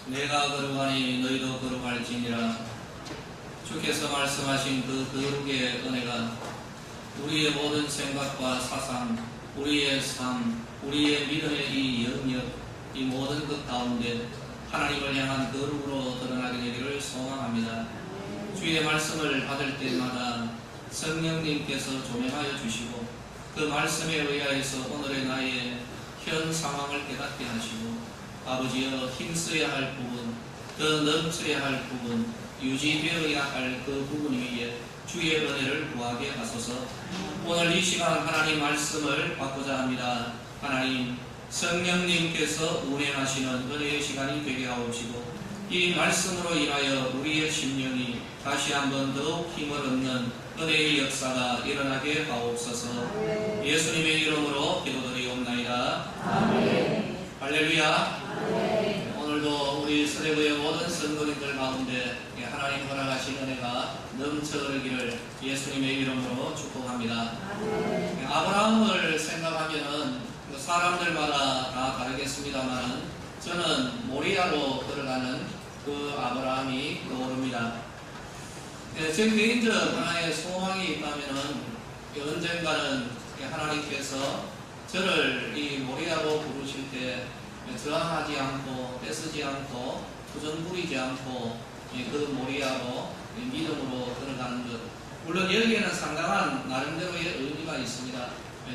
내가 거룩하니 너희도 거룩할지니라. 주께서 말씀하신 그 거룩의 은혜가 우리의 모든 생각과 사상, 우리의 삶, 우리의 믿음의 이 영역, 이 모든 것 가운데 하나님을 향한 거룩으로 드러나게 되기를 소망합니다. 주의 말씀을 받을 때마다 성령님께서 조명하여 주시고 그 말씀에 의하여서 오늘의 나의 현 상황을 깨닫게 하시고 아버지여 힘써야 할 부분, 더 넘쳐야 할 부분, 유지되어야 할 그 부분 위에 주의 은혜를 구하게 하소서. 오늘 이 시간 하나님 말씀을 받고자 합니다. 하나님 성령님께서 운행하시는 은혜의 시간이 되게 하옵시고 이 말씀으로 인하여 우리의 심령이 다시 한번 더욱 힘을 얻는 은혜의 역사가 일어나게 하옵소서. 예수님의 이름으로 기도드리옵나이다. 아멘. 할렐루야. 아멘. 오늘도 우리 서대구의 모든 성도님들 가운데 하나님 허락하신 은혜가 넘쳐 흐르기를 예수님의 이름으로 축복합니다. 아멘. 아브라함을 생각하면은 사람들마다 다 다르겠습니다만 저는 모리아로 들어가는 그 아브라함이 떠오릅니다. 제 개인적 하나의 소망이 있다면은 언젠가는 하나님께서 저를 이 모리아로 부르실 때 저항하지 않고 떼쓰지 않고 투정 부리지 않고 그 모리아로 믿음으로 들어가는 것, 물론 여기에는 상당한 나름대로의 의미가 있습니다.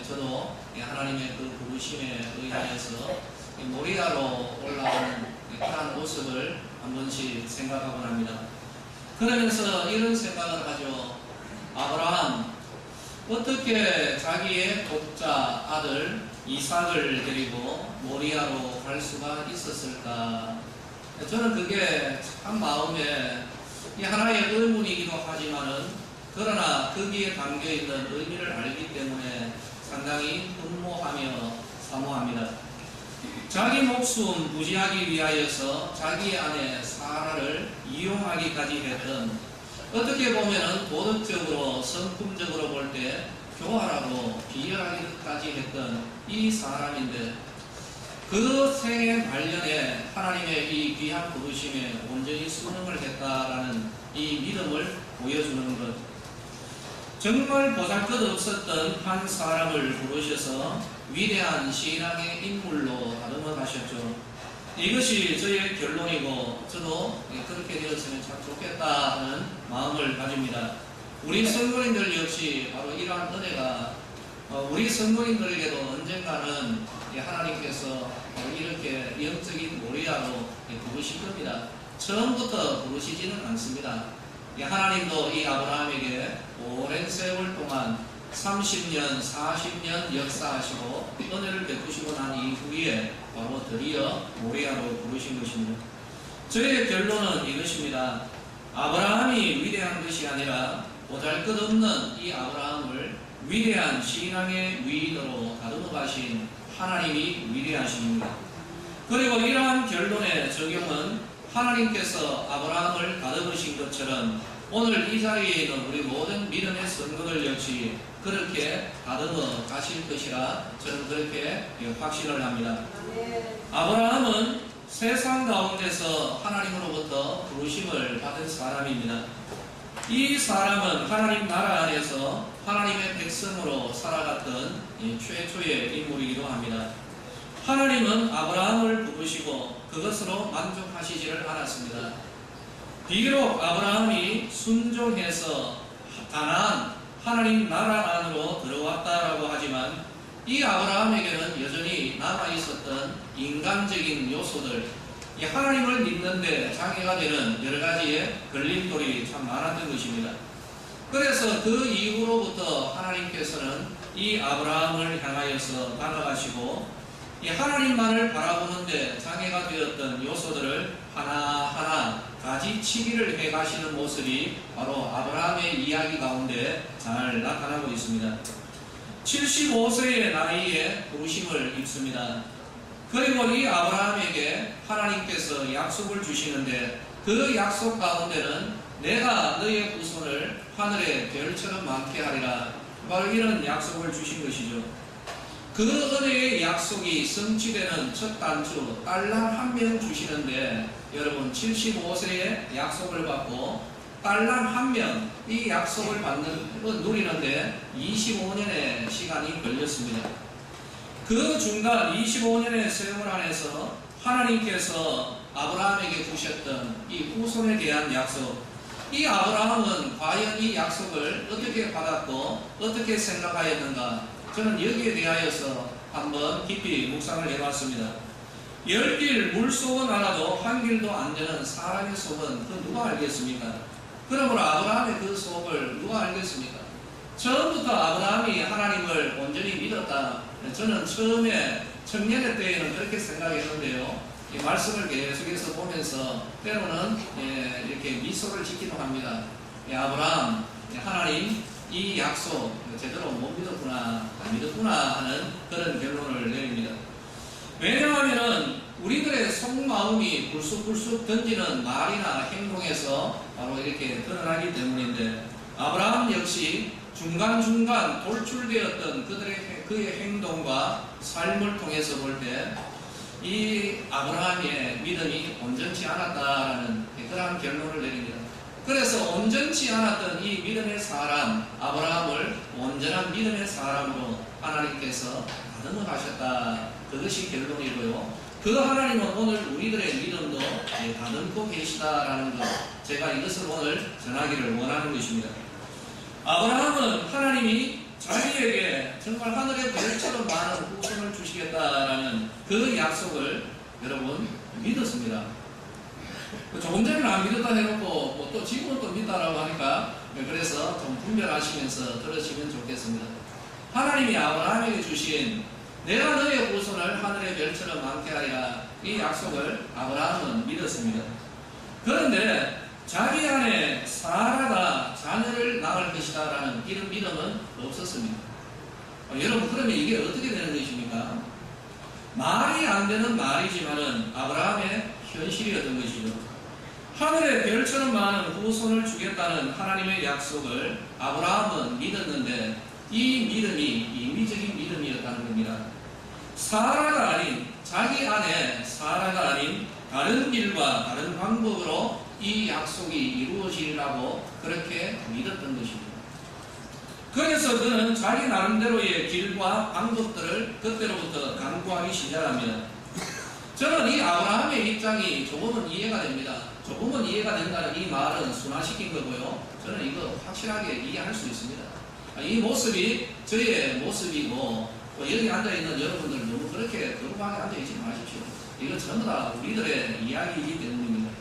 저도 하나님의 그 부르심에 의하여서 모리아로 올라오는 그런 모습을 한 번씩 생각하곤 합니다. 그러면서 이런 생각을 하죠. 아브라함 어떻게 자기의 독자 아들 이삭을 데리고 모리아로 갈 수가 있었을까? 저는 그게 참 마음에 하나의 의문이기도 하지만은 그러나 거기에 담겨있는 의미를 알기 때문에 상당히 분모하며 사모합니다. 자기 목숨 부지하기 위하여서 자기 아내 사라를 이용하기까지 했던, 어떻게 보면 도덕적으로 성품적으로 볼 때 교활하고 비열하기까지 했던 이 사람인데 그 생애 말년에 하나님의 이 귀한 부르심에 온전히 순응을 했다라는 이 믿음을 보여주는 것, 정말 보잘것없었던 한 사람을 부르셔서 위대한 신앙의 인물로 다듬어 가셨죠. 이것이 저의 결론이고 저도 그렇게 되었으면 참 좋겠다는 마음을 가집니다. 우리 성도님들 역시 바로 이러한 은혜가 우리 성도님들에게도 언젠가는 하나님께서 이렇게 영적인 모리아로 부르실 겁니다. 처음부터 부르시지는 않습니다. 하나님도 이 아브라함에게 오랜 세월 동안 30년, 40년 역사하시고 은혜를 베푸시고 난 이후에 바로 드디어 모리아로 부르신 것입니다. 저의 결론은 이것입니다. 아브라함이 위대한 것이 아니라 보잘것없는 이 아브라함을 위대한 신앙의 위인으로 다듬어 가신 하나님이 위대하십니다. 그리고 이러한 결론의 적용은 하나님께서 아브라함을 다듬으신 것처럼 오늘 이 자리에 있는 우리 모든 믿음의 성도들 역시 그렇게 다듬어 가실 것이라 저는 그렇게 확신을 합니다. 아브라함은 세상 가운데서 하나님으로부터 부르심을 받은 사람입니다. 이 사람은 하나님 나라 안에서 하나님의 백성으로 살아갔던 최초의 인물이기도 합니다. 하나님은 아브라함을 부르시고 그것으로 만족하시지를 않았습니다. 비록 아브라함이 순종해서 가나안 하나님 나라 안으로 들어왔다라고 하지만 이 아브라함에게는 여전히 남아있었던 인간적인 요소들, 하나님을 믿는데 장애가 되는 여러 가지의 걸림돌이 참 많았던 것입니다. 그래서 그 이후로부터 하나님께서는 이 아브라함을 향하여서 다가가시고 하나님만을 바라보는데 장애가 되었던 요소들을 하나하나 가지치기를 해가시는 모습이 바로 아브라함의 이야기 가운데 잘 나타나고 있습니다. 75세의 나이에 부르심을 입습니다. 그리고 이 아브라함에게 하나님께서 약속을 주시는데 그 약속 가운데는 내가 너의 후손을 하늘의 별처럼 많게 하리라, 바로 이런 약속을 주신 것이죠. 그 은혜의 약속이 성취되는 첫 단추 딸랑 한 명 주시는데 여러분 75세에 약속을 받고 딸랑 한 명 이 약속을 누리는데 25년의 시간이 걸렸습니다. 그 중간 25년의 세월 안에서 하나님께서 아브라함에게 주셨던 이 후손에 대한 약속, 이 아브라함은 과연 이 약속을 어떻게 받았고 어떻게 생각하였는가, 저는 여기에 대하여서 한번 깊이 묵상을 해봤습니다. 10길 물속은 알아도 한 길도 안 되는 사람의 속은 그 누가 알겠습니까? 그러므로 아브라함의 그 속을 누가 알겠습니까? 처음부터 아브라함이 하나님을 온전히 믿었다. 저는 처음에 청년의 때에는 그렇게 생각했는데요. 이 말씀을 계속해서 보면서 때로는 이렇게 미소를 짓기도 합니다. 아브라함, 하나님 이 약속 제대로 못 믿었구나, 안 믿었구나 하는 그런 결론을 내립니다. 왜냐하면 우리들의 속마음이 불쑥불쑥 던지는 말이나 행동에서 바로 이렇게 드러나기 때문인데, 아브라함 역시 중간중간 돌출되었던 그의 행동과 삶을 통해서 볼 때 이 아브라함의 믿음이 온전치 않았다라는 그러한 결론을 내립니다. 그래서 온전치 않았던 이 믿음의 사람 아브라함을 온전한 믿음의 사람으로 하나님께서 다듬어 가셨다. 그것이 결론이고요. 그 하나님은 오늘 우리들의 믿음도 다듬고 계시다라는 것, 제가 이것을 오늘 전하기를 원하는 것입니다. 아브라함은 하나님이 자기에게 정말 하늘의 별처럼 많은 후손을 주시겠다라는 그 약속을 여러분 믿었습니다. 조금 전에는 안 믿었다 해놓고 또 지금은 또 믿다라고 하니까 그래서 좀 분별하시면서 들으시면 좋겠습니다. 하나님이 아브라함에게 주신 내가 너의 후손을 하늘의 별처럼 많게 하리라, 이 약속을 아브라함은 믿었습니다. 그런데 자기 안에 사라가 자녀를 낳을 것이다 라는 이런 믿음은 없었습니다. 여러분, 그러면 이게 어떻게 되는 것입니까? 말이 안 되는 말이지만은 아브라함의 현실이었던 것이죠. 하늘의 별처럼 많은 후손을 주겠다는 하나님의 약속을 아브라함은 믿었는데 이 믿음이 임의적인 믿음이었다는 겁니다. 사라가 아닌, 자기 안에 사라가 아닌 다른 길과 다른 방법으로 이 약속이 이루어지리라고 그렇게 믿었던 것입니다. 그래서 그는 자기 나름대로의 길과 방법들을 그때로부터 강구하기 시작합니다. 저는 이 아브라함의 입장이 조금은 이해가 됩니다. 조금은 이해가 된다는 이 말은 순화시킨 거고요. 저는 이거 확실하게 이해할 수 있습니다. 이 모습이 저의 모습이고, 여기 앉아있는 여러분들 너무 그렇게 거룩하게 앉아있지 마십시오. 이거 전부 다 우리들의 이야기이기 때문입니다.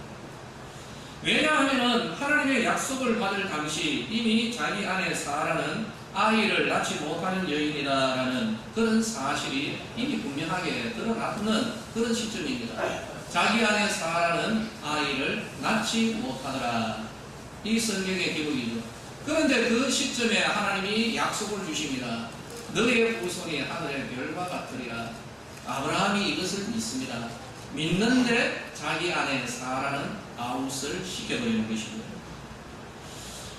왜냐하면 하나님의 약속을 받을 당시 이미 자기 안에 사라는 아이를 낳지 못하는 여인이다라는 그런 사실이 이미 분명하게 드러나는 그런 시점입니다. 자기 안에 사라는 아이를 낳지 못하더라. 이 성경의 기록이죠. 그런데 그 시점에 하나님이 약속을 주십니다. 너의 후손이 하늘의 별과 같으리라. 아브라함이 이것을 믿습니다. 믿는데 자기 안에 사라는 아웃을 시켜버리는 것입니다.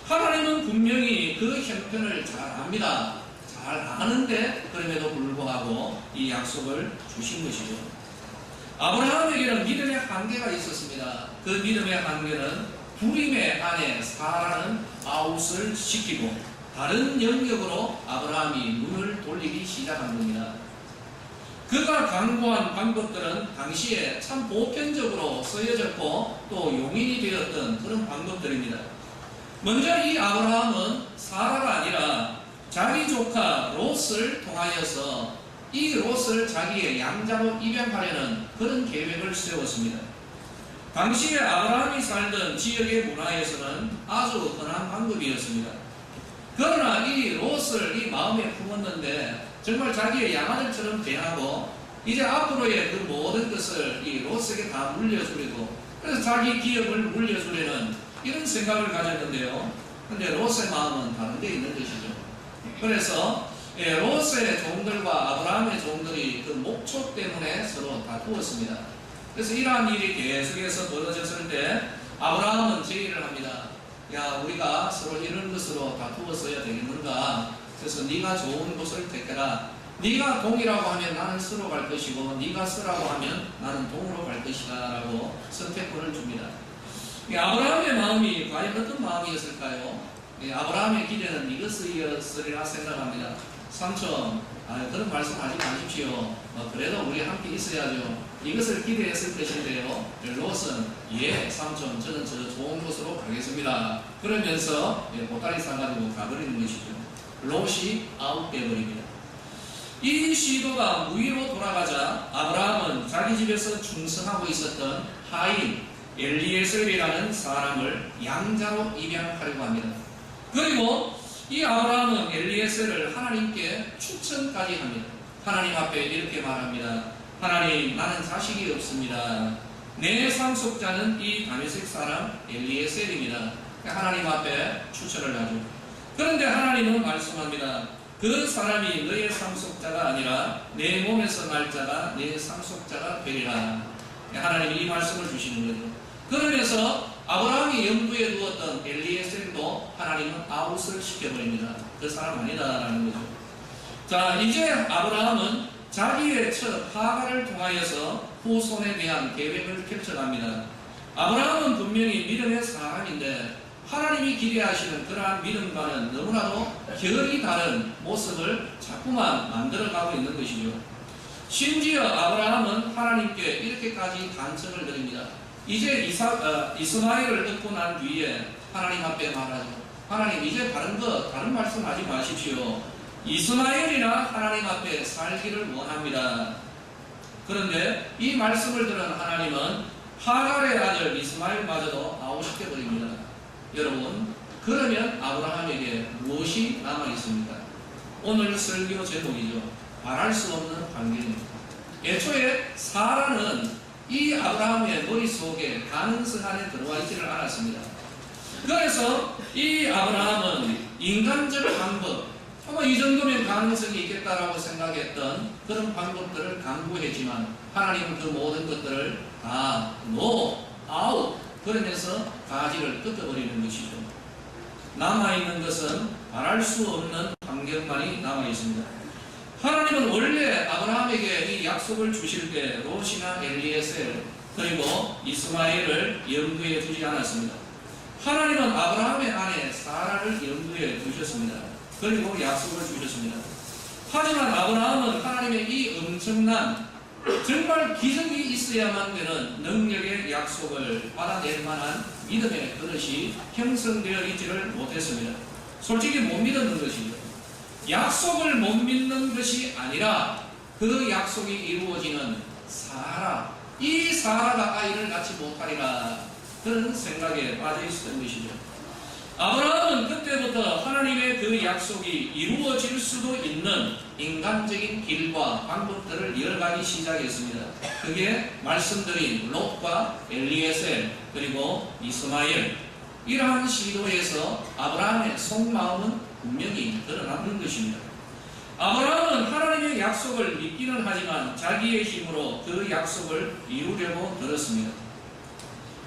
하나님은 분명히 그 형편을 잘 압니다. 잘 아는데 그럼에도 불구하고 이 약속을 주신 것이죠. 아브라함에게는 믿음의 한계가 있었습니다. 그 믿음의 한계는 불임의 안에 사라는 아웃을 시키고 다른 영역으로 아브라함이 눈을 돌리기 시작한 겁니다. 그가 강구한 방법들은 당시에 참 보편적으로 쓰여졌고 또 용인이 되었던 그런 방법들입니다. 먼저 이 아브라함은 사라가 아니라 자기 조카 롯을 통하여서 이 롯을 자기의 양자로 입양하려는 그런 계획을 세웠습니다. 당시에 아브라함이 살던 지역의 문화에서는 아주 흔한 방법이었습니다. 그러나 이 롯을 이 마음에 품었는데 정말 자기의 양아들처럼 대하고 이제 앞으로의 그 모든 것을 이 롯에게 다 물려주려고, 그래서 자기 기업을 물려주려는 이런 생각을 가졌는데요. 근데 롯의 마음은 다른 데 있는 것이죠. 그래서 롯의 종들과 아브라함의 종들이 그 목초 때문에 서로 다투었습니다. 그래서 이러한 일이 계속해서 벌어졌을 때 아브라함은 제의를 합니다. 야, 우리가 서로 이런 것으로 다투었어야 되겠는가? 그래서 네가 좋은 곳을 택해라. 네가 동이라고 하면 나는 서로 갈 것이고 네가 서라고 하면 나는 동으로 갈 것이다 라고 선택권을 줍니다. 아브라함의 마음이 과연 어떤 마음이었을까요? 아브라함의 기대는 이것이었으리라 생각합니다. 삼촌, 그런 말씀하지 마십시오. 그래도 우리 함께 있어야죠. 이것을 기대했을 것인데요. 롯은 예 삼촌, 저는 저 좋은 곳으로 가겠습니다. 그러면서 보따리 싸가지고 가버리는 것이죠. 롯이 아웃되어버립니다. 이 시도가 무위로 돌아가자 아브라함은 자기 집에서 충성하고 있었던 하인 엘리에셀이라는 사람을 양자로 입양하려고 합니다. 그리고 이 아브라함은 엘리에셀을 하나님께 추천까지 합니다. 하나님 앞에 이렇게 말합니다. 하나님, 나는 자식이 없습니다. 내 상속자는 이 다메섹 사람 엘리에셀입니다. 하나님 앞에 추천을 하죠. 그런데 하나님은 말씀합니다. 그 사람이 너의 상속자가 아니라 내 몸에서 날 자가 내 상속자가 되리라. 하나님이 이 말씀을 주시는 거죠. 그러면서 아브라함이 염두에 두었던 엘리에셀도 하나님은 아웃을 시켜버립니다. 그 사람 아니다라는 거죠. 자, 이제 아브라함은 자기의 첫 하가를 통하여서 후손에 대한 계획을 펼쳐갑니다. 아브라함은 분명히 믿음의 사람인데 하나님이 기대하시는 그러한 믿음과는 너무나도 결이 다른 모습을 자꾸만 만들어가고 있는 것이죠. 심지어 아브라함은 하나님께 이렇게까지 간청을 드립니다. 이제 이스마엘을 얻고 난 뒤에 하나님 앞에 말하죠. 하나님, 이제 다른 말씀하지 마십시오. 이스마엘이나 하나님 앞에 살기를 원합니다. 그런데 이 말씀을 들은 하나님은 하갈의 아들 이스마엘마저도 아웃시켜버립니다. 여러분, 그러면 아브라함에게 무엇이 남아있습니까? 오늘 설교 제목이죠. 말할 수 없는 관계입니다. 애초에 사라는 이 아브라함의 머릿속에 가능성 안에 들어와 있지를 않았습니다. 그래서 이 아브라함은 인간적 방법, 이 정도면 가능성이 있겠다라고 생각했던 그런 방법들을 강구했지만 하나님은 그 모든 것들을 다 no, out 그러면서 가지를 뜯어버리는 것이죠. 남아있는 것은 말할 수 없는 환경만이 남아있습니다. 하나님은 원래 아브라함에게 이 약속을 주실 때 롯이나 엘리에셀 그리고 이스마엘을 염두에 두지 않았습니다. 하나님은 아브라함의 아내 사라를 염두에 두셨습니다. 그리고 약속을 주셨습니다. 하지만 아브라함은 하나님의 이 엄청난 정말 기적이 있어야만 되는 능력의 약속을 받아낼 만한 믿음의 그릇이 형성되어 있지를 못했습니다. 솔직히 못 믿었는 것이죠. 약속을 못 믿는 것이 아니라 그 약속이 이루어지는 사라, 이 사라가 아이를 낳지 못하리라 그런 생각에 빠져 있었던 것이죠. 아브라함은 그때부터 하나님의 그 약속이 이루어질 수도 있는 인간적인 길과 방법들을 열어가기 시작했습니다. 그게 말씀드린 롯과 엘리에셀 그리고 이스마엘, 이러한 시도에서 아브라함의 속마음은 분명히 드러나는 것입니다. 아브라함은 하나님의 약속을 믿기는 하지만 자기의 힘으로 그 약속을 이루려고 들었습니다.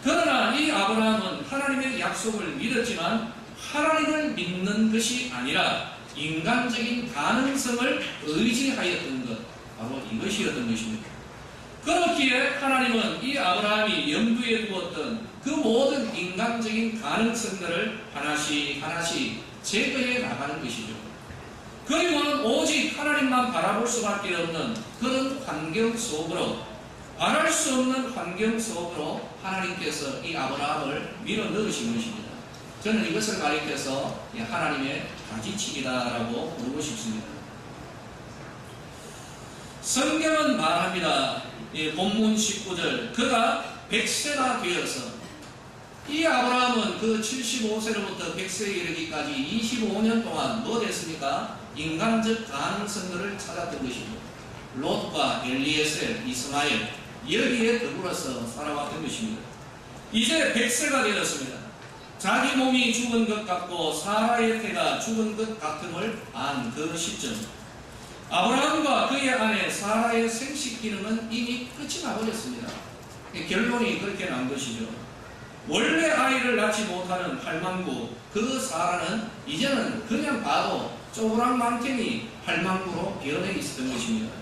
그러나 이 아브라함은 하나님의 약속을 믿었지만 하나님을 믿는 것이 아니라 인간적인 가능성을 의지하였던 것, 바로 이것이었던 것입니다. 그렇기에 하나님은 이 아브라함이 염두에 두었던 그 모든 인간적인 가능성들을 하나씩 하나씩 제거해 나가는 것이죠. 그리고는 오직 하나님만 바라볼 수밖에 없는 그런 환경 속으로, 말할 수 없는 환경 속으로 하나님께서 이 아브라함을 밀어 넣으신 것입니다. 저는 이것을 가리켜서 하나님의 가지치기다라고 부르고 싶습니다. 성경은 말합니다. 본문 19절, 그가 100세가 되어서, 이 아브라함은 그 75세로부터 100세에 이르기까지 25년 동안 뭐 됐습니까? 인간적 가능성들을 찾았던 것이죠. 롯과 엘리에셀, 이스마엘, 여기에 더불어서 살아왔던 것입니다. 이제 100세가 되었습니다. 자기 몸이 죽은 것 같고 사라의 태가 죽은 것 같음을 안 그 시점, 아브라함과 그의 아내 사라의 생식 기능은 이미 끝이 나버렸습니다. 결론이 그렇게 난 것이죠. 원래 아이를 낳지 못하는 할망구 그 사라는 이제는 그냥 봐도 쪼그랑망탱이 할망구로 변해 있었던 것입니다.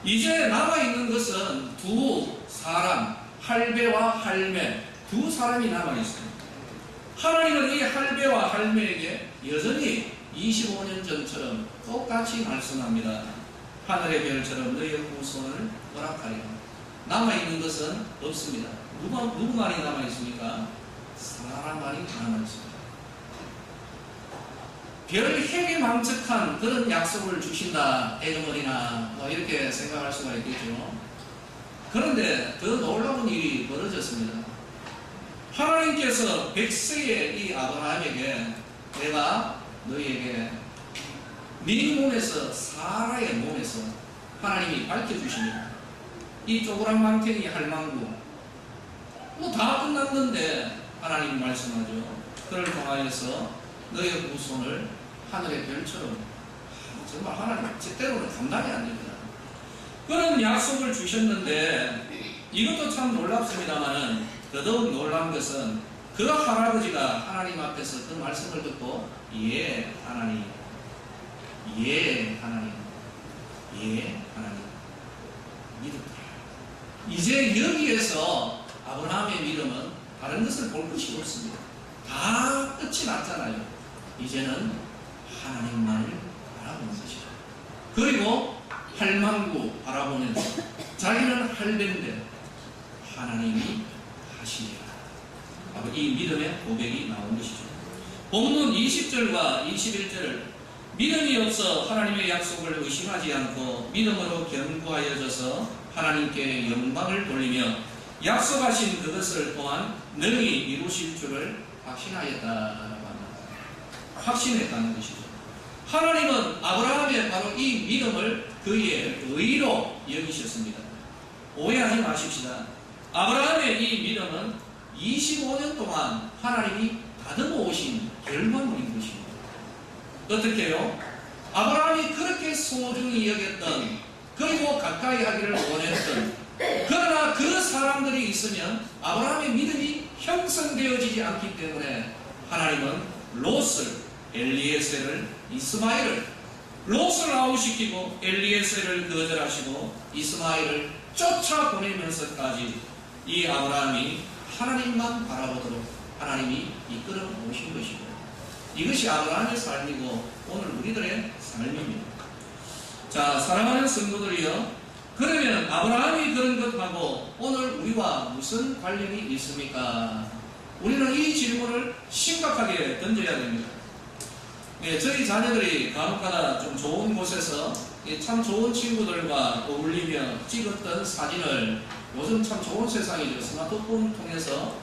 이제 남아있는 것은 두 사람, 할배와 할매, 두 사람이 남아있습니다. 하나님은 이 할배와 할매에게 여전히 25년 전처럼 똑같이 말씀합니다. 하늘의 별처럼 너희의 후손을 허락하리라. 남아있는 것은 없습니다. 누구만이 남아있습니까? 사람만이 남아있습니다. 별 핵에 망측한 그런 약속을 주신다, 애주머니나 이렇게 생각할 수가 있겠죠. 그런데 더 놀라운 일이 벌어졌습니다. 하나님께서 100세의 이 아브라함에게 내가 너희에게 네 몸에서, 사라의 몸에서 하나님이 밝혀주십니다. 이 쪼그란 망태기 할망구 다 끝났는데 하나님이 말씀하죠. 그를 통하여서 너의 후손을 하늘의 별처럼, 정말 하나님 제때로는 감당이 안 됩니다. 그런 약속을 주셨는데 이것도 참 놀랍습니다만 더더욱 놀란 것은 그 할아버지가 하나님 앞에서 그 말씀을 듣고 예 하나님, 예 하나님, 예 하나님 믿었다. 이제 여기에서 아브라함의 믿음은 다른 것을 볼 것이 없습니다. 다 끝이 났잖아요. 이제는 하나님만을 바라보는 것이죠. 그리고 할망구 바라보면서 자기는 할배인데 하나님이 하시리라. 이 믿음의 고백이 나온 것이죠. 본문 20절과 21절을 믿음이 없어 하나님의 약속을 의심하지 않고 믿음으로 견고하여져서 하나님께 영광을 돌리며 약속하신 그것을 또한 능히 이루실 줄을 확신하였다라고 합니다. 확신했다는 것이죠. 하나님은 아브라함의 바로 이 믿음을 그의 의로 여기셨습니다. 오해하지 마십시다. 아브라함의 이 믿음은 25년 동안 하나님이 다듬어 오신 결과물인 것입니다. 어떻게요? 아브라함이 그렇게 소중히 여겼던, 그리고 가까이 하기를 원했던, 그러나 그 사람들이 있으면 아브라함의 믿음이 형성되어지지 않기 때문에 하나님은 롯을, 엘리에셀을, 이스마엘을, 롯을 아웃시키고 엘리에셀을 거절하시고 이스마엘을 쫓아보내면서까지 이 아브라함이 하나님만 바라보도록 하나님이 이끌어 오신 것이고, 이것이 아브라함의 삶이고 오늘 우리들의 삶입니다. 자, 사랑하는 성도들이여, 그러면 아브라함이 그런 것하고 오늘 우리와 무슨 관련이 있습니까? 우리는 이 질문을 심각하게 던져야 됩니다. 저희 자녀들이 간혹가다 좀 좋은 곳에서 참 좋은 친구들과 어울리며 찍었던 사진을, 요즘 참 좋은 세상이죠. 스마트폰 통해서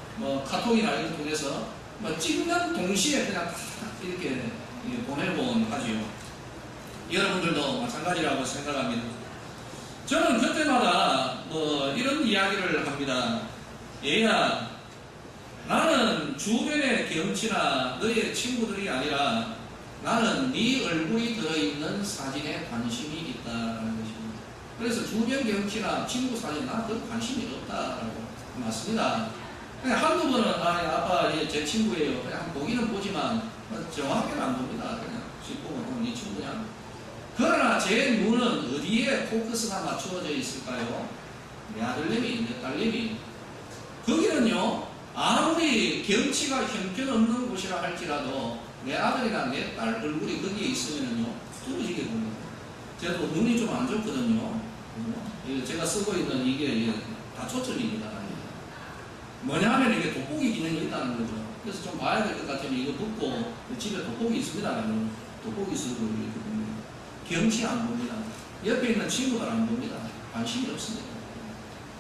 카톡이나 이런 통해서 찍는 동시에 그냥 이렇게 보내곤 하지요. 여러분들도 마찬가지라고 생각합니다. 저는 그때마다 이런 이야기를 합니다. 얘야, 나는 주변의 경치나 너의 친구들이 아니라 나는 네 얼굴이 들어있는 사진에 관심이 있다는 것입니다. 그래서 주변 경치나 친구 사진 나 그 관심이 없다라고 맞습니다. 그냥 한두 번은 아빠 제 친구예요. 그냥 보기는 보지만 정확하게는 안 봅니다. 그냥 보면 네 친구냐. 그러나 제 눈은 어디에 포커스가 맞추어져 있을까요? 내 아들내미, 내 딸내미. 거기는요, 아무리 경치가 형편없는 곳이라 할지라도 내 아들이나 내 딸 얼굴이 거기에 있으면요, 뚫어지게 봅니다. 저도 눈이 좀 안 좋거든요. 제가 쓰고 있는 이게 다 초점입니다. 뭐냐 하면 이게 돋보기 기능이 있다는 거죠. 그래서 좀 봐야 될 것 같으면 이거 붓고 집에 돋보기 있습니다. 돋보기 쓰고 이렇게 봅니다. 경치 안 봅니다. 옆에 있는 친구들 안 봅니다. 관심이 없습니다.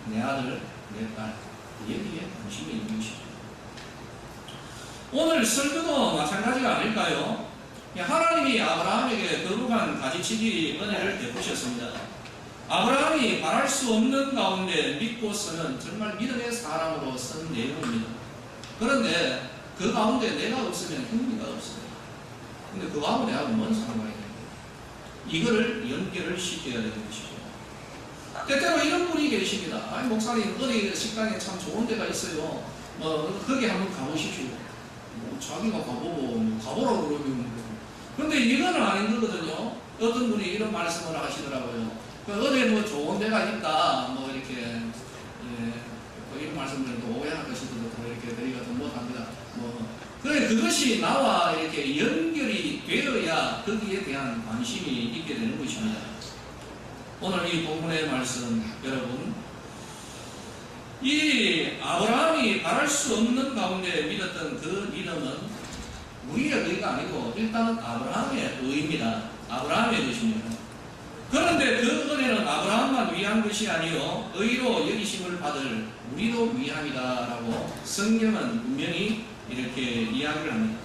내 아들, 내 딸, 여기에 관심이 있는 것이죠. 오늘 설교도 마찬가지가 아닐까요? 하나님이 아브라함에게 거룩한 가지치기 은혜를 베푸셨습니다. 아브라함이 말할 수 없는 가운데 믿고서는 정말 믿음의 사람으로 쓴 내용입니다. 그런데 그 가운데 내가 없으면 흥미가 없어요. 근데 그 가운데 내가 뭔 상관이 있는데 이거를 연결을 시켜야 되는 것이죠. 때때로 이런 분이 계십니다. 아니 목사님 어디 식당에 참 좋은 데가 있어요. 거기 한번 가보십시오. 자기가 가보고 가보라고 그러면 근데 이거는 안 힘들거든요. 어떤 분이 이런 말씀을 하시더라고요. 어디 뭐 좋은 데가 있다, 뭐 이렇게, 뭐 이런 말씀들은 또 오해할 것이더라도 이렇게 저희가 더 못합니다. 그래, 그것이 나와 이렇게 연결이 되어야 거기에 대한 관심이 있게 되는 것입니다. 오늘 이 본문의 말씀, 여러분, 이 아브라함이 바랄 수 없는 가운데 믿었던 그 믿음은 우리의 의가 아니고 일단은 아브라함의 의입니다. 아브라함의 것입니다. 그런데 그 은혜는 아브라함만 위한 것이 아니요 의로 여기심을 받을 우리도 위함이다라고 성경은 분명히 이렇게 이야기를 합니다.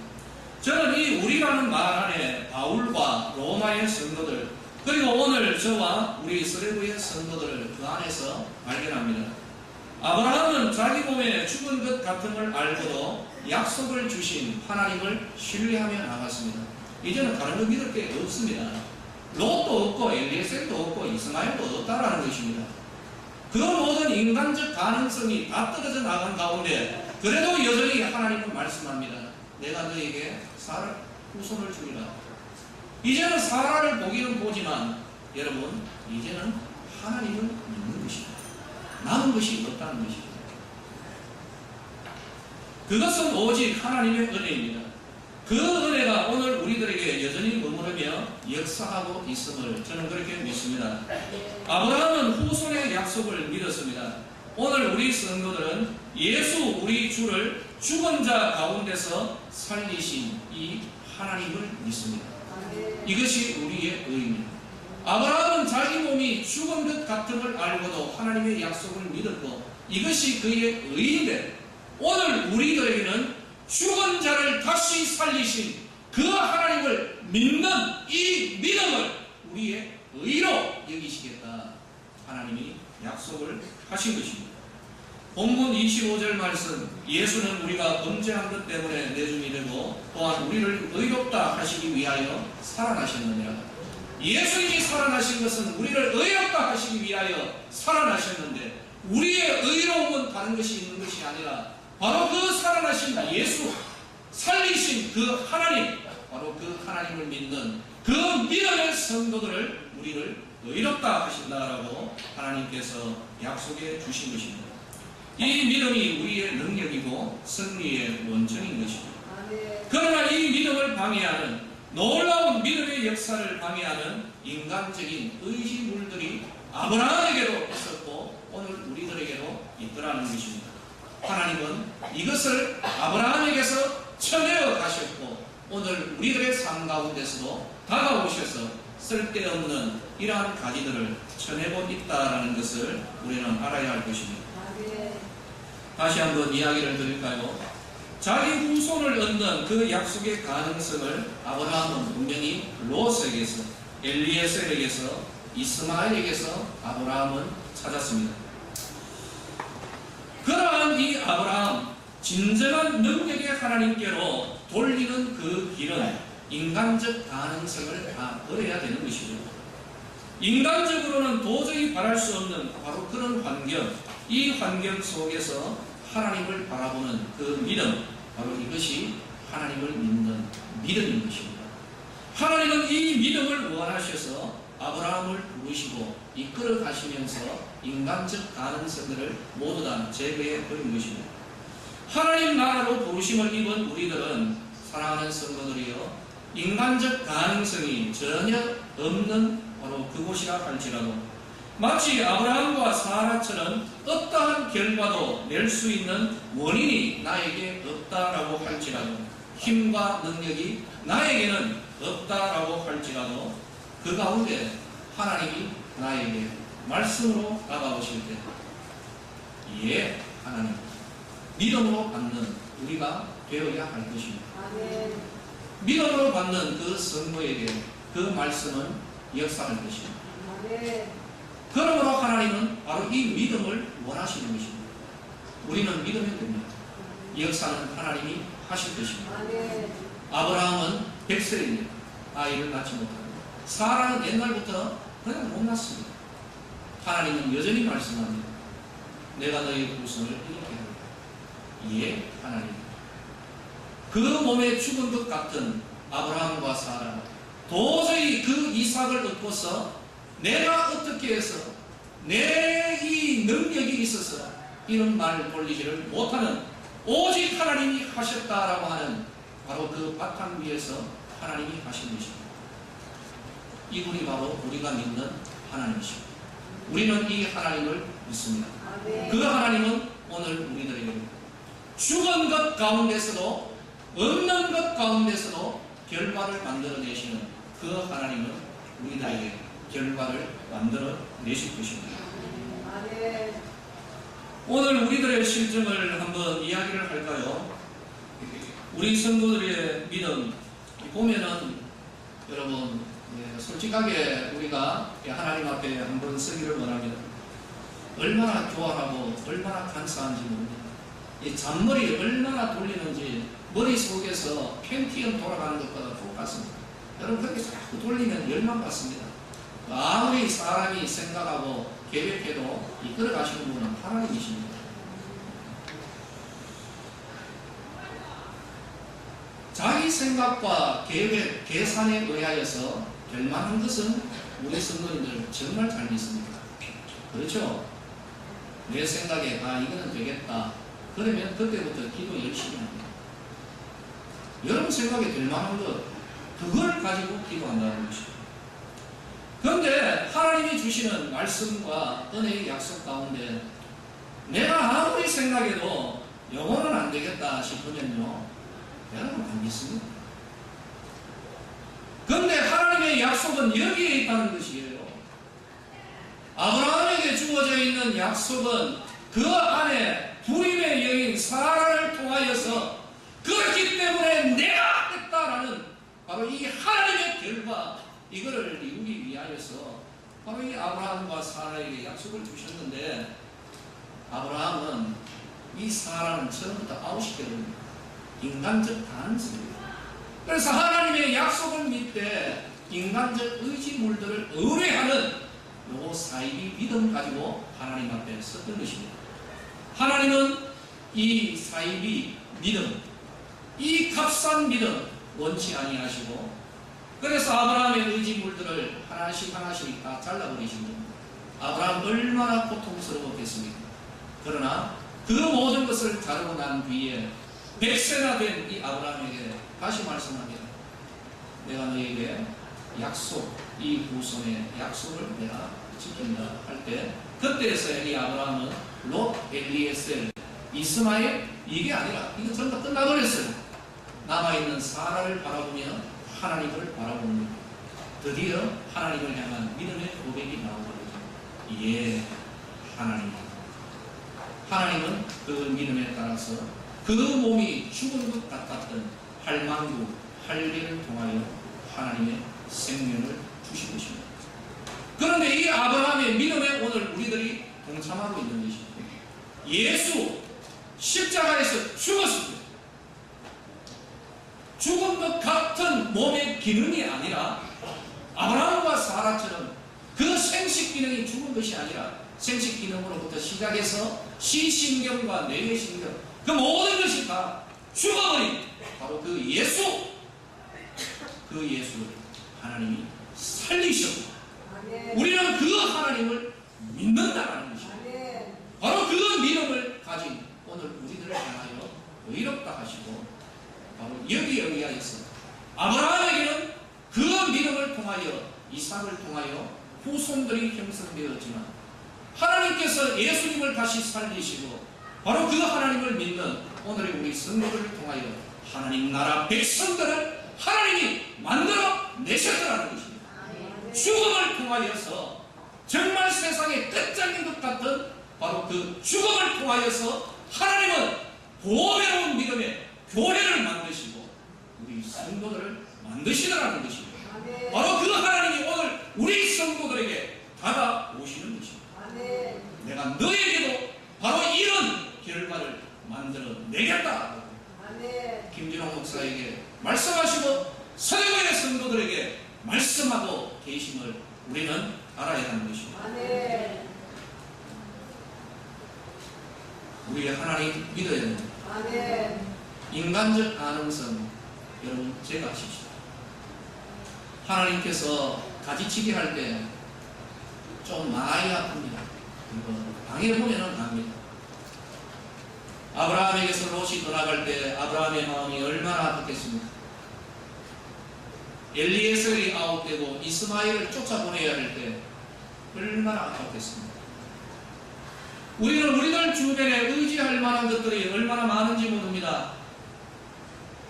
저는 이 우리라는 말 안에 바울과 로마의 성도들, 그리고 오늘 저와 우리 스레브의 성도들을 그 안에서 발견합니다. 아브라함은 자기 몸에 죽은 것 같음을 알고도 약속을 주신 하나님을 신뢰하며 나갔습니다. 이제는 다른 거 믿을 게 없습니다. 롯도 없고 엘리에셀도 없고 이스마엘도 없다라는 것입니다. 그 모든 인간적 가능성이 다 떨어져 나간 가운데 그래도 여전히 하나님은 말씀합니다. 내가 너에게 사라 후손을 주리라. 이제는 사라를 보기는 보지만 여러분 이제는 하나님을 믿는 것입니다. 남은 것이 없다는 것입니다. 그것은 오직 하나님의 은혜입니다. 그 은혜가 오늘 우리들에게 여전히 머무르며 역사하고 있음을 저는 그렇게 믿습니다. 아브라함은 후손의 약속을 믿었습니다. 오늘 우리 성도들은 예수 우리 주를 죽은 자 가운데서 살리신 이 하나님을 믿습니다. 이것이 우리의 의입니다. 아브라함은 자기 몸이 죽은 것 같음을 알고도 하나님의 약속을 믿었고 이것이 그의 의인데 오늘 우리들에게는 죽은 자를 다시 살리신 그 하나님을 믿는 이 믿음을 우리의 의로 여기시겠다 하나님이 약속을 하신 것입니다. 본문 25절 말씀, 예수는 우리가 범죄한 것 때문에 내줌이 되고 또한 우리를 의롭다 하시기 위하여 살아나셨느니라. 예수님이 살아나신 것은 우리를 의롭다 하시기 위하여 살아나셨는데 우리의 의로움은 다른 것이 있는 것이 아니라 바로 그 살아나신 예수, 살리신 그 하나님, 바로 그 하나님을 믿는 그 믿음의 성도들을 우리를 의롭다 하신다라고 하나님께서 약속해 주신 것입니다. 이 믿음이 우리의 능력이고 승리의 원천인 것입니다. 그러나 이 믿음을 방해하는 놀라운 믿음의 역사를 방해하는 인간적인 의지물들이 아브라함에게도 있었고 오늘 우리들에게도 있더라는 것입니다. 하나님은 이것을 아브라함에게서 쳐내어 가셨고 오늘 우리들의 삶 가운데서도 다가오셔서 쓸데없는 이러한 가지들을 쳐내고 있다는 것을 우리는 알아야 할 것입니다. 다시 한번 이야기를 드릴까요? 자기 후손을 얻는 그 약속의 가능성을 아브라함은 분명히 롯에게서, 엘리에셀에게서, 이스마엘에게서 아브라함은 찾았습니다. 그러한 이 아브라함, 진정한 능력의 하나님께로 돌리는 그 길은 인간적 가능성을 다 버려야 되는 것이죠. 인간적으로는 도저히 바랄 수 없는 바로 그런 환경, 이 환경 속에서 하나님을 바라보는 그 믿음, 바로 이것이 하나님을 믿는 믿음인 것입니다. 하나님은 이 믿음을 원하셔서 아브라함을 부르시고 이끌어 가시면서 인간적 가능성들을 모두 다 제거해 버린 것입니다. 하나님 나라로 부르심을 입은 우리들은 사랑하는 성도들이여 인간적 가능성이 전혀 없는 바로 그곳이라 할지라도 마치 아브라함과 사라처럼 어떠한 결과도 낼 수 있는 원인이 나에게 없다라고 할지라도 힘과 능력이 나에게는 없다라고 할지라도 그 가운데 하나님이 나에게 말씀으로 다가오실 때 예, 하나님 믿음으로 받는 우리가 되어야 할 것입니다. 믿음으로 받는 그 성도에게 그 말씀은 역사할 것입니다. 그러므로 하나님은 바로 이 믿음을 원하시는 것입니다. 우리는 믿으면 됩니다. 역사는 하나님이 하실 것입니다. 아브라함은 100세입니다. 아이를 낳지 못합니다. 사라는 옛날부터 그냥 못 낳습니다. 하나님은 여전히 말씀합니다. 내가 너희 후손을 이렇게 하리라. 예, 하나님. 그 몸에 죽은 것 같은 아브라함과 사라 도저히 그 이삭을 얻고서 내가 어떻게 해서 내 이 능력이 있어서 이런 말을 돌리지를 못하는 오직 하나님이 하셨다라고 하는 바로 그 바탕 위에서 하나님이 하신 것입니다. 이분이 바로 우리가 믿는 하나님이십니다. 우리는 이 하나님을 믿습니다. 그 하나님은 오늘 우리들에게 죽은 것 가운데서도 없는 것 가운데서도 결과를 만들어내시는 그 하나님은 우리들에게 결과를 만들어내실 것입니다. 오늘 우리들의 실정을 한번 이야기를 할까요? 우리 성도들의 믿음 보면은 여러분 솔직하게 우리가 하나님 앞에 한번 서기를 원합니다. 얼마나 교활하고 얼마나 간사한지 모릅니다. 이 잔머리 얼마나 돌리는지 머릿속에서 펜티엄 돌아가는 것보다 똑같습니다. 여러분 그렇게 자꾸 돌리면 열만 받습니다. 아무리 사람이 생각하고 계획해도 이끌어 가시는 분은 하나님이십니다. 자기 생각과 계획, 계산에 의하여서 될 만한 것은 우리 성도님들 정말 잘 믿습니다. 그렇죠? 내 생각에 이거는 되겠다. 그러면 그때부터 기도 열심히 합니다. 여러분 생각에 될 만한 것 그걸 가지고 기도한다는 것입니다. 그런데 하나님이 주시는 말씀과 은혜의 약속 가운데 내가 아무리 생각해도 영어는 안 되겠다 싶으면요 여러분 안 믿습니다. 그런데 하나님의 약속은 여기에 있다는 것이에요. 아브라함에게 주어져 있는 약속은 그 안에 불임의 여인 사라를 통하여서 그렇기 때문에 내가 했다라는 바로 이 하나님의 결과 이거를 이루기 위하여서 바로 이 아브라함과 사라에게 약속을 주셨는데 아브라함은 이 사라는 처음부터 아웃시켜버립니다. 인간적 단서입니다. 그래서 하나님의 약속을 믿되 인간적 의지물들을 의뢰하는 요 사이비 믿음 가지고 하나님 앞에 섰던 것입니다. 하나님은 이 사이비 믿음, 이 값싼 믿음 원치 아니하시고 그래서 아브라함의 의지물들을 하나씩 하나씩 다 잘라버리신 겁니다. 아브라함 얼마나 고통스러웠겠습니까? 그러나 그 모든 것을 자르고 난 뒤에 100세나 된 이 아브라함에게 다시 말씀합니다. 내가 너에게 약속, 이 후손의 약속을 내가 지킨다 할 때 그때에서야 이 아브라함은 롯, 엘리에셀, 이스마엘 이게 아니라 이거 전부 끝나버렸어요. 남아있는 사라를 바라보며 하나님을 바라보는 드디어 하나님을 향한 믿음의 고백이 나오거든요. 예, 하나님입니다. 하나님은 그 믿음에 따라서 그 몸이 죽은 것 같았던 할망구, 할례를 통하여 하나님의 생명을 주신 것입니다. 그런데 이 아브라함의 믿음에 오늘 우리들이 동참하고 있는 것입니다. 예수 십자가에서 죽었습니다. 죽은 것 같은 몸의 기능이 아니라 아브라함과 사라처럼 그 생식 기능이 죽은 것이 아니라 생식 기능으로부터 시작해서 시신경과 뇌신경 그 모든 것이 다 죽어버린 바로 그 예수, 그 예수를 하나님이 살리셨고 우리는 그 하나님을 믿는다는 것입니다. 바로 그 믿음을 가진 오늘 우리들을 향하여 의롭다 하시고 바로 여기에 의하여서 아브라함에게는 그 믿음을 통하여 이삭을 통하여 후손들이 형성되었지만 하나님께서 예수님을 다시 살리시고 바로 그 하나님을 믿는 오늘의 우리 성도를 통하여 하나님 나라 백성들을 하나님이 만들어 내셨다는 것입니다. 죽음을 통하여서 정말 세상의 끝장인 것 같은 바로 그 죽음을 통하여서 하나님은 보배로운 믿음의 교회를 만드시고 우리 성도들을 만드시더라는 것입니다. 바로 그 하나님이 오늘 우리 성도들에게 다가오시는 것입니다. 내가 너에게도 바로 이런 결과를 만들어 내겠다. 김진홍 목사에게 말씀하시고 서대구의 성도들에게 말씀하고 계심을 우리는 알아야 하는 것입니다. 우리 하나님 믿어야 됩니다. 인간적 가능성 여러분 제거하십시오. 하나님께서 가지치기 할 때 좀 많이 아픕니다. 이거 당해보면은 압니다. 아브라함에게서 롯이 떠나갈 때 아브라함의 마음이 얼마나 아팠겠습니까? 엘리에셀이 아웃되고 이스마엘을 쫓아보내야 할 때 얼마나 아팠겠습니까? 우리는 우리들 주변에 의지할 만한 것들이 얼마나 많은지 모릅니다.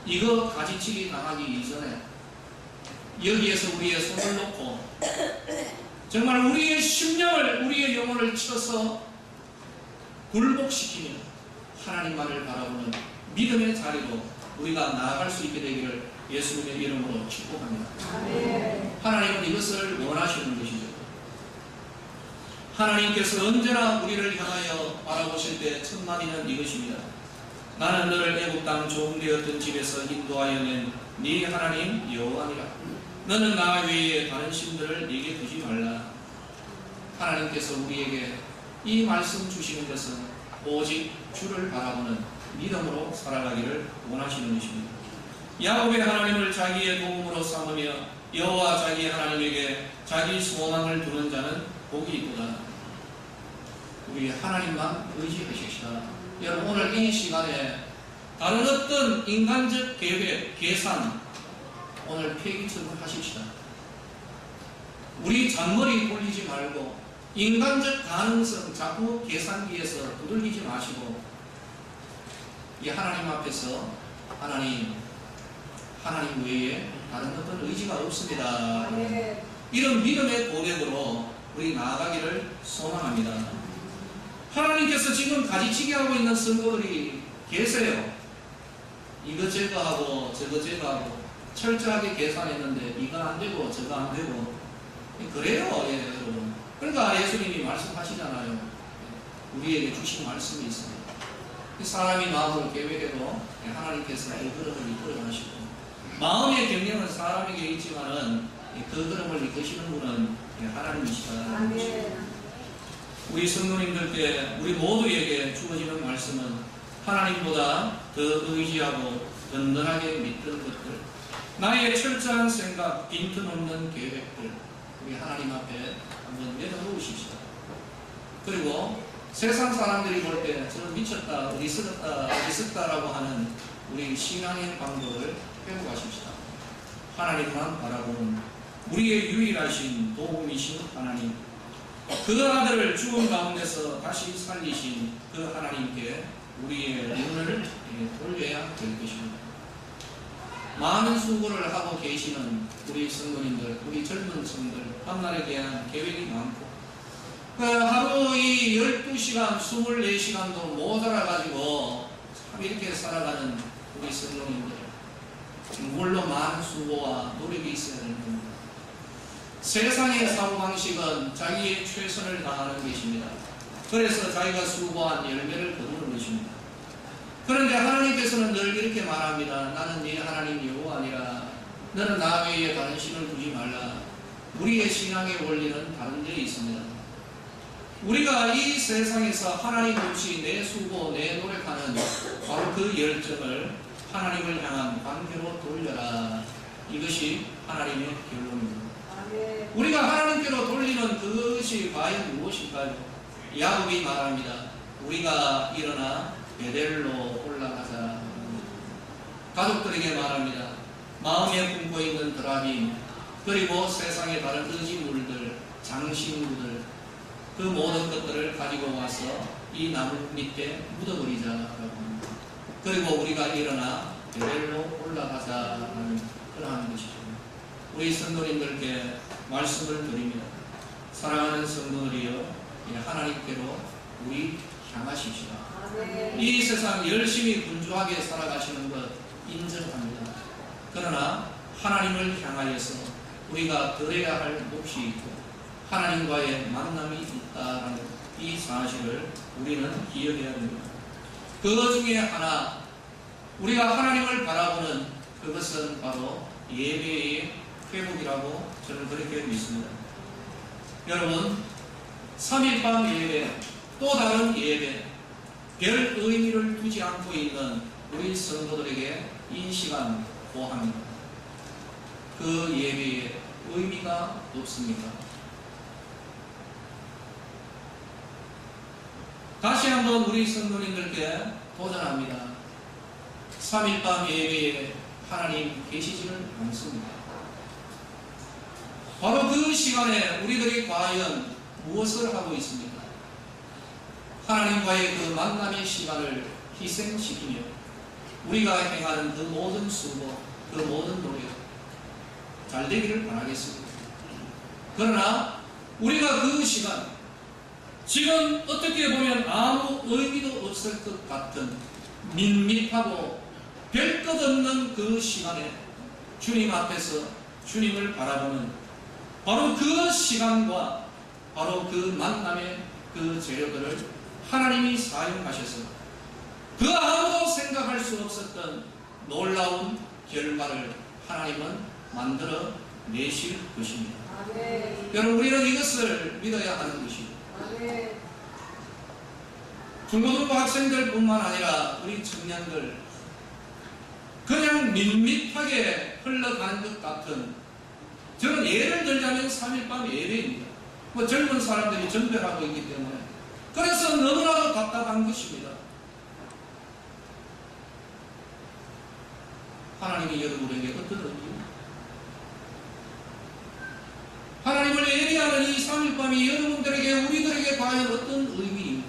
이거 가지치기 당하기 이전에 여기에서 우리의 손을 놓고 정말 우리의 심령을, 우리의 영혼을 쳐서 굴복시키며 하나님만을 바라보는 믿음의 자리로 우리가 나아갈 수 있게 되기를 예수님의 이름으로 축복합니다. 하나님은 이것을 원하시는 것이죠. 하나님께서 언제나 우리를 향하여 바라보실 때 첫마디는 이것입니다. 나는 너를 애굽 땅 종되었던 집에서 인도하여 낸 네 하나님 여호와니라. 너는 나 외에 다른 신들을 네게 두지 말라. 하나님께서 우리에게 이 말씀 주시는 것은 오직 주를 바라보는 믿음으로 살아가기를 원하시는 것입니다. 야곱의 하나님을 자기의 도움으로 삼으며 여호와 자기 하나님에게 자기 소망을 두는 자는 복이 있도다. 우리 하나님만 의지하십시다. 여러분, 오늘 이 시간에 다른 어떤 인간적 계획, 계산 오늘 폐기처분하십시다. 우리 잔머리 돌리지 말고 인간적 가능성 자꾸 계산기에서 두들기지 마시고 이 하나님 앞에서 하나님 외에 다른 어떤 의지가 없습니다. 이런 믿음의 고백으로 우리 나아가기를 소망합니다. 하나님께서 지금 가지치기 하고 있는 성도들이 계세요. 이거 제거하고 저거 제거하고 철저하게 계산했는데 이거 안 되고 저거 안 되고 그래요, 여러분. 그러니까 예수님이 말씀하시잖아요. 우리에게 주신 말씀이 있습니다. 사람이 마음으로 계획해도 하나님께서 이 흐름을 이끌어 가시고 마음의 경영은 사람에게 있지만은 그 흐름을 이끄시는 분은 하나님이시다. 우리 성도님들께 우리 모두에게 주어지는 말씀은 하나님보다 더 의지하고 든든하게 믿던 것들, 나의 철저한 생각, 빈틈없는 계획들 우리 하나님 앞에 한번 내려놓으십시다. 그리고 세상 사람들이 볼 때 저는 미쳤다, 어리석다라고 하는 우리 신앙의 방법을 배워가십시다. 하나님만 바라보는 우리의 유일하신 도움이신 하나님, 그 아들을 죽음 가운데서 다시 살리신 그 하나님께 우리의 눈을 돌려야 될 것입니다. 많은 수고를 하고 계시는 우리 성도님들, 우리 젊은 성들, 밤날에 대한 계획이 많고 하루 이 12시간, 24시간도 모자라가지고 참 이렇게 살아가는 우리 성도님들, 물론 많은 수고와 노력이 있어야 됩니다. 세상의 사고방식은 자기의 최선을 다하는 것입니다. 그래서 자기가 수고한 열매를 거두는 것입니다. 그런데 하나님께서는 늘 이렇게 말합니다. 나는 네 하나님 여호와니라. 너는 나 외에 다른 신을 두지 말라. 우리의 신앙의 원리는 다른 데에 있습니다. 우리가 이 세상에서 하나님 없이 내 수고, 내 노력하는 바로 그 열정을 하나님을 향한 관계로 돌려라. 이것이 하나님의 결론입니다. 우리가 하나님께로 돌리는 그것이 과연 무엇일까요? 야곱이 말합니다. 우리가 일어나 베델로 올라가자. 가족들에게 말합니다. 마음에 품고 있는 드라빔, 그리고 세상의 다른 의지물들, 장신구들, 그 모든 것들을 가지고 와서 이 나무 밑에 묻어버리자라고 합니다. 그리고 우리가 일어나 베델로 올라가자라는 그러한 것이죠. 우리 성도님들께 말씀을 드립니다. 사랑하는 성도들이여, 하나님께로 우리 향하십시다. 이 세상 열심히 분주하게 살아가시는 것 인정합니다. 그러나 하나님을 향하여서 우리가 들어야 할 몫이 있고 하나님과의 만남이 있다는 이 사실을 우리는 기억해야 됩니다. 그 중에 하나, 우리가 하나님을 바라보는 그것은 바로 예배의 회복이라고 저는 그렇게 믿습니다. 여러분, 3일밤 예배, 또 다른 예배, 별 의미를 두지 않고 있는 우리 성도들에게 이 시간 고합니다. 그 예배에 의미가 없습니까? 다시 한번 우리 성도님들께 도전합니다. 3일밤 예배에 하나님 계시지는 않습니다. 바로 그 시간에 우리들이 과연 무엇을 하고 있습니까? 하나님과의 그 만남의 시간을 희생시키며 우리가 행하는 그 모든 수고, 그 모든 노력 잘 되기를 바라겠습니다. 그러나 우리가 그 시간, 지금 어떻게 보면 아무 의미도 없을 것 같은 밋밋하고 별 것 없는 그 시간에 주님 앞에서 주님을 바라보는 바로 그 시간과 바로 그 만남의 그 재료들을 하나님이 사용하셔서 그 아무도 생각할 수 없었던 놀라운 결과를 하나님은 만들어 내실 것입니다. 아멘. 여러분, 우리는 이것을 믿어야 하는 것입니다. 아멘. 중고등부 학생들 뿐만 아니라 우리 청년들 그냥 밋밋하게 흘러가는 것 같은, 저는 예를 들자면 3일밤 예배입니다. 뭐 젊은 사람들이 전별하고 있기 때문에 그래서 너무나도 답답한 것입니다. 하나님이 여러분에게 어떤 의미, 하나님을 예배하는 이 3일밤이 여러분들에게 우리들에게 과연 어떤 의미입니까?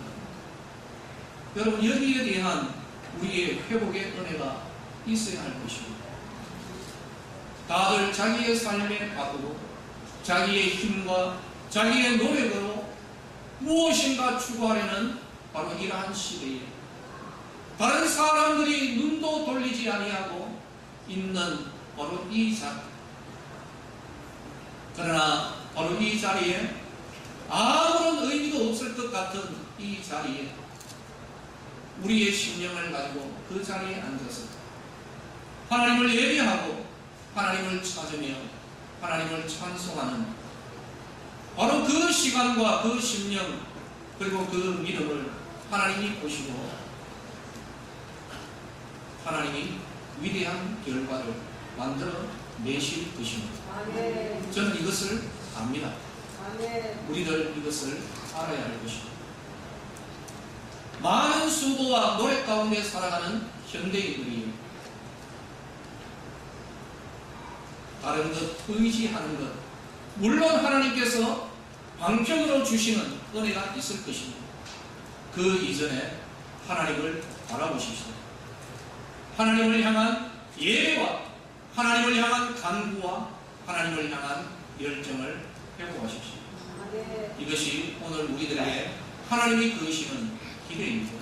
여러분, 여기에 대한 우리의 회복의 은혜가 있어야 할 것입니다. 다들 자기의 삶에 바꾸고 자기의 힘과 자기의 노력으로 무엇인가 추구하려는 바로 이러한 시대에 다른 사람들이 눈도 돌리지 아니하고 있는 바로 이 자리, 그러나 바로 이 자리에 아무런 의미도 없을 것 같은 이 자리에 우리의 심령을 가지고 그 자리에 앉아서 하나님을 예배하고 하나님을 찾으며 하나님을 찬송하는 바로 그 시간과 그 심령 그리고 그 믿음을 하나님이 보시고 하나님이 위대한 결과를 만들어 내실 것입니다. 아멘. 저는 이것을 압니다. 아멘. 우리들 이것을 알아야 할 것입니다. 많은 수고와 노력 가운데 살아가는 현대인들이 다른 것, 의지하는 것, 물론 하나님께서 방편으로 주시는 은혜가 있을 것입니다. 그 이전에 하나님을 바라보십시오. 하나님을 향한 예배와 하나님을 향한 간구와 하나님을 향한 열정을 회복하십시오. 아멘. 이것이 오늘 우리들에게 하나님이 그으시는 기대입니다.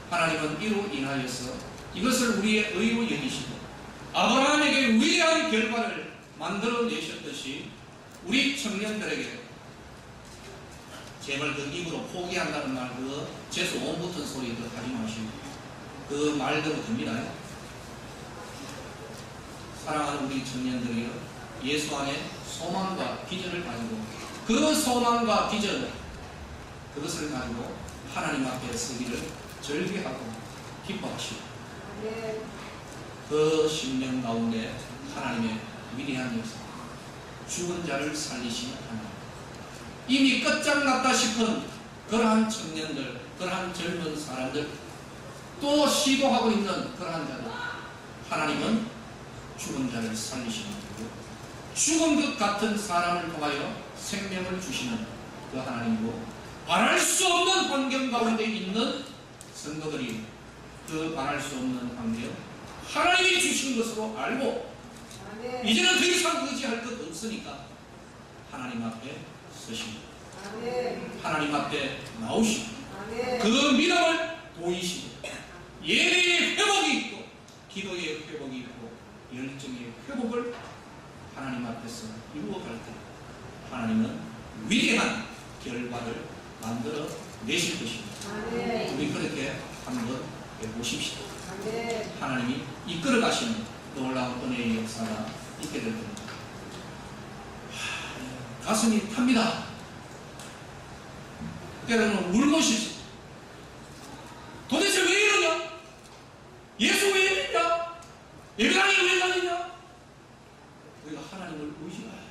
하나님은 이로 인하여서 이것을 우리의 의로 여기시고 아브라함에게 위대한 결과를 만들어내셨듯이 우리 청년들에게 제발 그 입으로 포기한다는 말, 그거 재수 온 붙은 소리 그 하지 마시고 그 말대로 됩니다. 사랑하는 우리 청년들이요, 예수 안에 소망과 비전을 가지고 그 소망과 비전 그것을 가지고 하나님 앞에 서기를 절규하고 기뻐하시고 아멘. 그 심령 가운데 하나님의 위대한 역사, 죽은 자를 살리시는 하나님, 이미 끝장났다 싶은 그러한 청년들, 그러한 젊은 사람들, 또 시도하고 있는 그러한 자들, 하나님은 죽은 자를 살리시는 거고 죽은 것 같은 사람을 통하여 생명을 주시는 그 하나님이고, 반할 수 없는 환경 가운데 있는 성도들이 그 반할 수 없는 환경 하나님이 주신 것으로 알고 아멘. 이제는 더 이상 의지할 것 없으니까 하나님 앞에 서시고 아멘. 하나님 앞에 나오시고 아멘. 그 믿음을 보이시고 예배의 회복이 있고 기도의 회복이 있고 열정의 회복을 하나님 앞에서 이루어갈 때 하나님은 위대한 결과를 만들어 내실 것입니다. 아멘. 우리 그렇게 한번 해보십시오. 아멘. 하나님이 이끌어 가시는 놀라운 은혜의 역사가 있게 될 겁니다. 가슴이 탑니다. 때로는 울고 싶습니다. 도대체 왜 이러냐? 예수 왜 이러냐? 예배당이 왜 다니냐? 우리가 하나님을 의지해야 해요.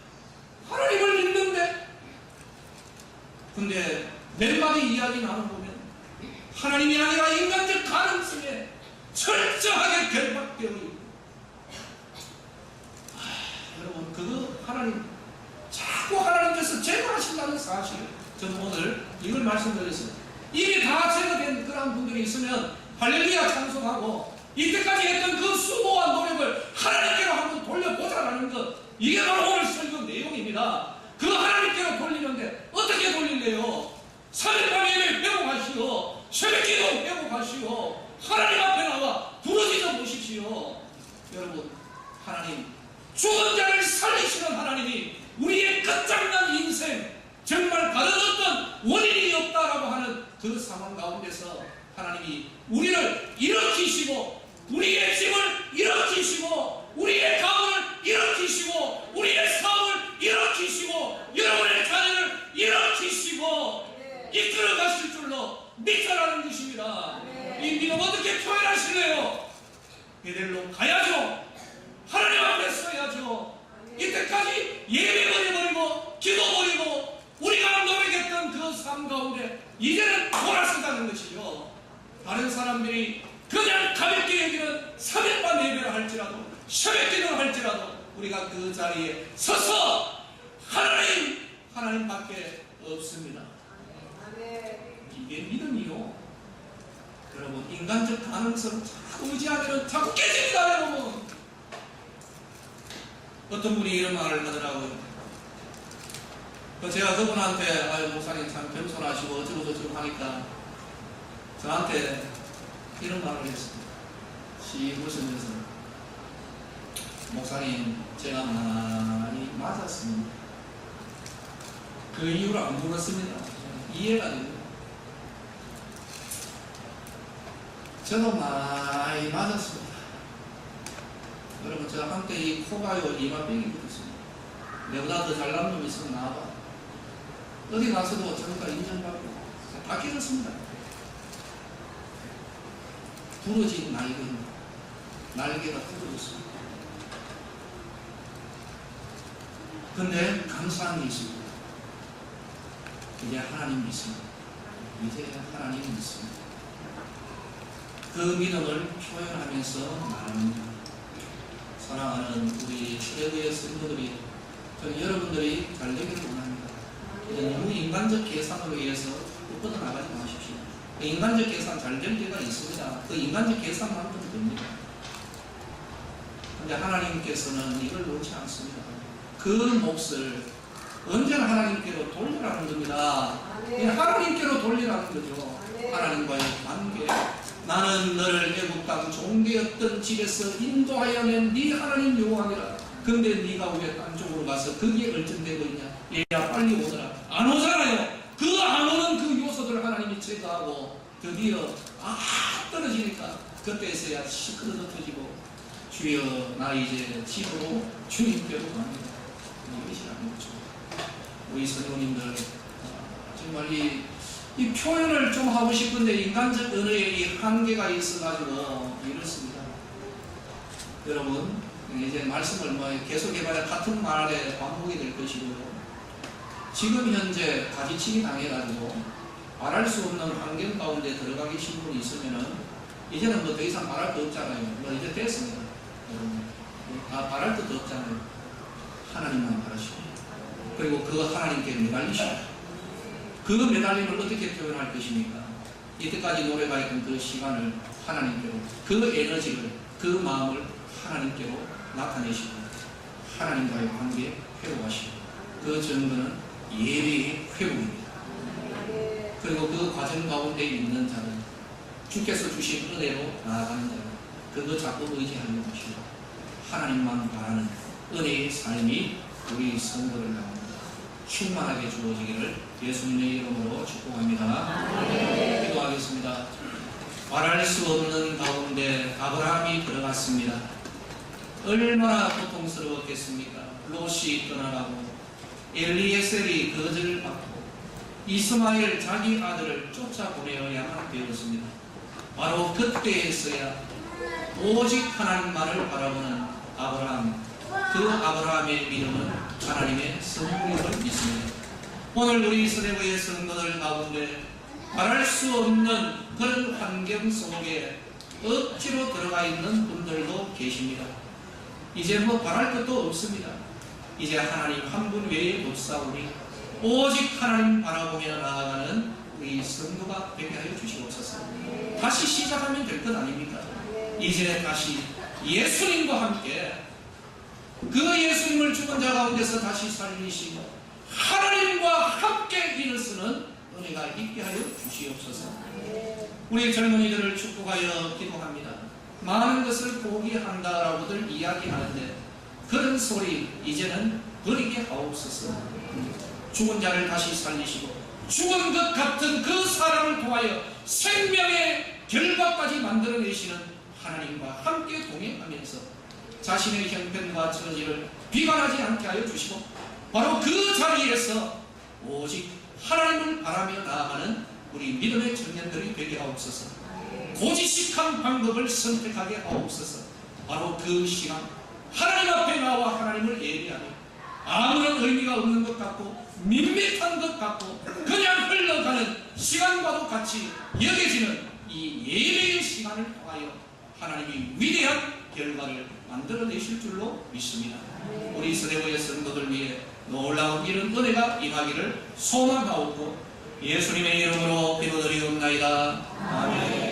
하나님이 아니라 인간적 가능성에 철저하게 결박되어 있고, 여러분 그거 하나님 자꾸 하나님께서 제거하신다는 사실, 저는 오늘 이걸 말씀드렸어요. 이미 다 제거된 그런 분들이 있으면 할렐루야 찬송하고 이때까지 했던 그 수고와 노력을 하나님께로 한번 돌려보자라는 것, 이게 바로 오늘 설교 내용입니다. 그 하나님께로 돌리는데 어떻게 돌릴래요? 3일 밤에 예배 회복하시오, 새벽기도 회복하시오, 하나님 앞에 나와 부르짖어 보십시오. 여러분, 하나님 죽은 자를 살리시는 하나님이 우리의 끝장난 인생, 정말 다른 어떤 원인이 없다라고 하는 그 상황 가운데서 하나님이 우리를 일으키시고, 우리의 집을 일으키시고, 우리의 가문을 일으키시고, 우리의 사업을 일으키시고, 여러분의 자녀를 일으키시고 이끌어 가실 줄로 믿으라는 것입니다. 이 믿음 어떻게 표현하실래요? 베델로 가야죠. 하나님 앞에 서야죠. 이때까지 예배 버려버리고 기도 버리고 우리가 노력했던 그 삶 가운데 이제는 돌아서가는 것이죠. 다른 사람들이 그냥 가볍게 여기는 3일만 예배를 할지라도, 새벽 기도를 할지라도 우리가 그 자리에 서서 하나님밖에 없습니다. 이게 믿음이요. 여러분, 인간적 가능성 자꾸 의지하면 자꾸 깨집니다. 여러분, 어떤 분이 이런 말을 하더라고요. 제가 그분한테 아유 목사님 참 겸손하시고 어쩌고저쩌고 하니까 저한테 이런 말을 했습니다. 씩 웃으면서, 목사님 제가 많이 맞았습니다. 그 이유를 안 물었습니다. 이해가 됩니다. 저도 많이 맞았습니다. 여러분, 제가 한때 이 코가요 이마병이 붙었습니다. 내보다 더 잘난 놈이 있으면 나와봐. 어디 가서도 저니까 인정받고 다 깨졌습니다. 부러진 날개가 부러졌습니다. 근데 감사한 게 있습니다. 이제 하나님 믿습니다. 이제 하나님 믿습니다. 그 믿음을 표현하면서 말합니다. 사랑하는 우리 최대의 성도들이, 저는 여러분들이 잘 되기를 원합니다. 너무 인간적 계산으로 의해서 뻗어나가지 마십시오. 그 인간적 계산 잘 될 때가 있습니다. 그 인간적 계산만큼 됩니다. 그런데 하나님께서는 이걸 놓지 않습니다. 그 몫을 언제나 하나님께로 돌리라는 겁니다. 하나님께로 돌리라는 거죠. 하나님과의 관계. 나는 너를 애굽 땅 종되었던 집에서 인도하여 낸 네 하나님 여호와니라. 근데 네가 왜 딴 쪽으로 가서 거기에 얼전되고 있냐? 얘야 빨리 오더라. 안 오잖아요. 그 안 오는 그 요소들을 하나님이 제거하고 드디어 떨어지니까 그때서야 시끄러져 터지고, 주여 나 이제 집으로 주님께로 갑니다. 이것이라는 거죠. 우리 성도님들, 정말 이 표현을 좀 하고 싶은데 인간적 언어에 이 한계가 있어가지고 이렇습니다. 여러분, 이제 말씀을 계속 해봐야 같은 말에 반복이 될 것이고요. 지금 현재 가지치기 당해가지고 말할 수 없는 환경 가운데 들어가 계신 분이 있으면은 이제는 더 이상 말할 거 없잖아요. 이제 됐습니다. 여러분, 다 말할 것도 없잖아요. 하나님만 바라시고, 그리고 그 하나님께 매달리시고, 그 매달림을 어떻게 표현할 것입니까? 이때까지 노래가했던 그 시간을 하나님께로, 그 에너지를, 그 마음을 하나님께로 나타내시고, 하나님과의 관계 회복하시고, 그 정도는 예배의 회복입니다. 그리고 그 과정 가운데 있는 자는 주께서 주신 은혜로 나아가는 자는 그거 자꾸 의지하는 것이고, 하나님만 바라는 은혜의 삶이 우리 성도를 가운데 충만하게 주어지기를 예수님의 이름으로 축복합니다. 기도하겠습니다. 말할 수 없는 가운데 아브라함이 들어갔습니다. 얼마나 고통스러웠겠습니까? 롯이 떠나가고 엘리에셀이 거절을 받고 이스마엘 자기 아들을 쫓아보내어야만 되었습니다. 바로 그때에서야 오직 하나님만을 바라보는 아브라함, 그 아브라함의 믿음은 하나님의 성품임을 믿습니다. 오늘 우리 이스라엘의 성도들 가운데 바랄 수 없는 그런 환경 속에 억지로 들어가 있는 분들도 계십니다. 이제 뭐 바랄 것도 없습니다. 이제 하나님 한 분 외에 없사오니 오직 하나님 바라보며 나아가는 우리 성도가 되게 하여 주시옵소서. 다시 시작하면 될 것 아닙니까? 이제 다시 예수님과 함께 그 예수님을 죽은 자 가운데서 다시 살리시고 하나님과 함께 일을 쓰는 은혜가 있게 하여 주시옵소서. 우리 젊은이들을 축복하여 기도합니다. 많은 것을 포기한다라고들 이야기하는데 그런 소리 이제는 버리게 하옵소서. 죽은 자를 다시 살리시고 죽은 것 같은 그 사람을 통하여 생명의 결과까지 만들어내시는 하나님과 함께 동행하면서 자신의 형편과 처지를 비관하지 않게 하여 주시고 바로 그 자리에서 오직 하나님을 바라며 나아가는 우리 믿음의 청년들이 되게 하옵소서. 고지식한 방법을 선택하게 하옵소서. 바로 그 시간 하나님 앞에 나와 하나님을 예배하며 아무런 의미가 없는 것 같고 밋밋한 것 같고 그냥 흘러가는 시간과도 같이 여겨지는 이 예배의 시간을 통하여 하나님이 위대한 결과를 만들어내실 줄로 믿습니다. 우리 서대구의 성도들 위해 놀라운 이런 은혜가 임하기를 소망하옵고 예수님의 이름으로 기도드리옵나이다. 아멘.